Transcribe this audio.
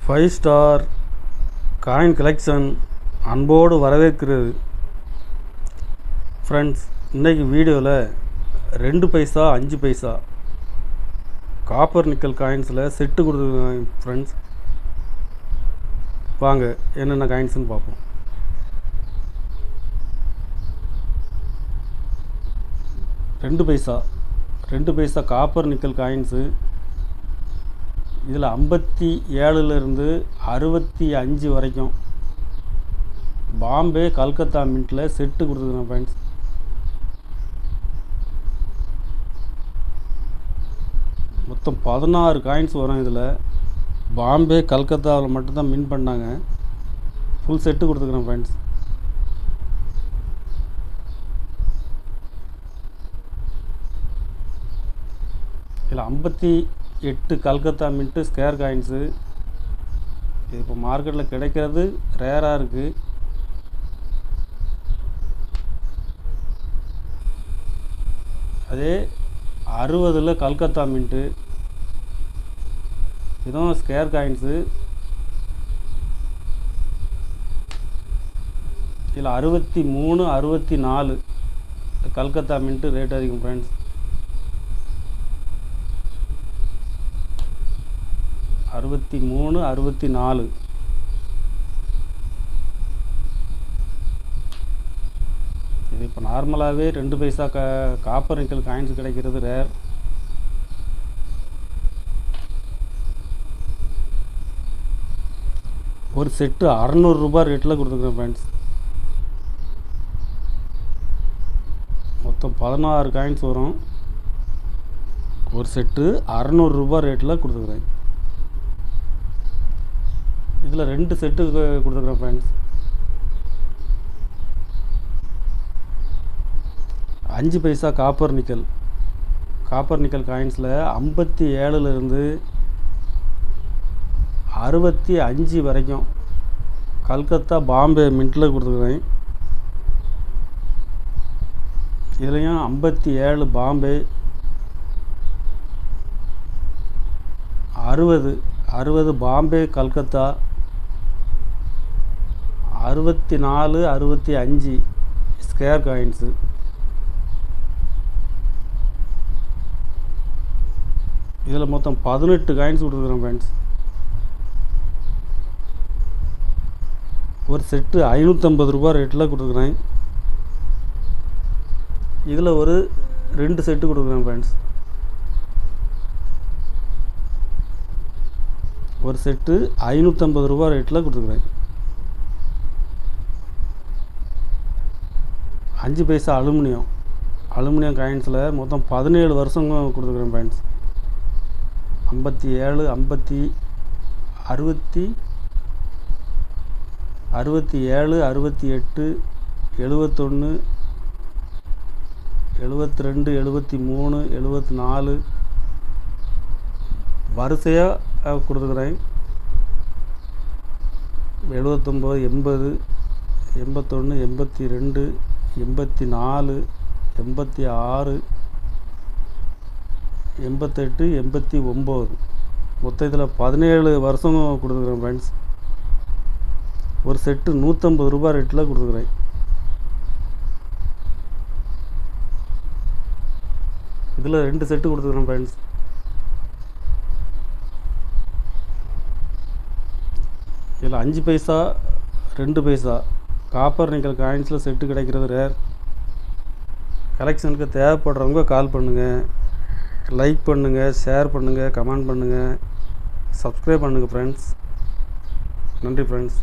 5 star coin collection அன்போடு வரவேற்கிறது. Friends, இன்றைக்கி வீடியோவில் 2 பைசா 5 பைசா காப்பர் நிக்கல் காயின்ஸில் செட்டு கொடுத்துருக்காங்க. ஃப்ரெண்ட்ஸ், வாங்க என்னென்ன காயின்ஸ்னு பார்ப்போம். ரெண்டு பைசா காப்பர் நிக்கல் காயின்ஸு. இதில் 57லேருந்து 65 வரைக்கும் பாம்பே கல்கத்தா மின்ட்டில் செட்டு கொடுத்துருக்கேன். ஃப்ரெண்ட்ஸ், மொத்தம் 16 காயின்ஸ் வரும். இதில் பாம்பே கல்கத்தாவில் மட்டும்தான் மின் பண்ணாங்க. ஃபுல் செட்டு கொடுத்துருக்குறேன். ஃப்ரெண்ட்ஸ், இதில் 58 கல்கத்தா மின்ட்டு ஸ்கேர் காயின்ஸு. இது இப்போ மார்க்கெட்டில் கிடைக்கிறது ரேராக இருக்குது. அதே 60 கல்கத்தா மின்ட்டு, இதுவும் ஸ்கேர் காயின்ஸு. இதில் 63 64 கல்கத்தா மின்ட்டு ரேட் அதிகம். ஃப்ரெண்ட்ஸ், 63 64. இது இப்போ நார்மலாகவே 2 பைசா காப்பர் நிக்கல் காயின்ஸ் கிடைக்கிறது ரேர். ஒரு செட்டு 600 ரூபாய் ரேட்டில் கொடுத்துருக்குறேன். ஃப்ரெண்ட்ஸ், மொத்தம் 16 காயின்ஸ் வரும். ஒரு செட்டு 600 ரூபாய் ரேட்டில் கொடுத்துருக்குறேன். இதில் 2 செட்டு கொடுத்துருக்குறேன். ஃப்ரெண்ட்ஸ், 5 பைசா காப்பர் நிக்கல் காயின்ஸில் 57லேருந்து 65 வரைக்கும் கல்கத்தா பாம்பே மின்ட்டில் கொடுத்துருக்குறேன். இதுலேயும் 57 பாம்பே, 60 பாம்பே கல்கத்தா, 64 65 ஸ்கேர் காயின்ஸு. இதில் மொத்தம் 18 காயின்ஸ் கொடுத்துருக்குறேன். ஃப்ரெண்ட்ஸ், ஒரு செட்டு 550 ரூபாய் ரேட்டில் கொடுத்துருக்குறேன். இதில் ஒரு 2 செட்டு கொடுக்குறேன். ஃப்ரெண்ட்ஸ், ஒரு செட்டு 550 ரூபாய் ரேட்டில் கொடுத்துருக்குறேன். 5 பைசா அலுமினியம் காயின்ஸில் மொத்தம் 17 வருஷம் கொடுத்துருக்குறேன். ஃப்ரெண்ட்ஸ், 57 50 60 67 68 71 72 73 74 வரிசையாக கொடுத்துருக்குறேன். 79 80 81 82 84 86 88 89 மொத்தம் இதில் 17 வருஷம் கொடுத்துருக்குறேன். ஃப்ரெண்ட்ஸ், ஒரு செட்டு 150 ரூபாய் ரேட்டில் கொடுத்துருக்குறேன். இதில் 2 செட்டு கொடுத்துருக்குறேன். ஃப்ரெண்ட்ஸ், இதில் 5 பைசா 2 பைசா காப்பர் நிக்கல் காயின்ஸில் செட்டு கிடைக்கிறது ரேர். கலெக்ஷனுக்கு தேவைப்படுறவங்க கால் பண்ணுங்கள், லைக் பண்ணுங்கள், ஷேர் பண்ணுங்கள், கமெண்ட் பண்ணுங்கள், சப்ஸ்கிரைப் பண்ணுங்கள். ஃப்ரெண்ட்ஸ், நன்றி. ஃப்ரெண்ட்ஸ்.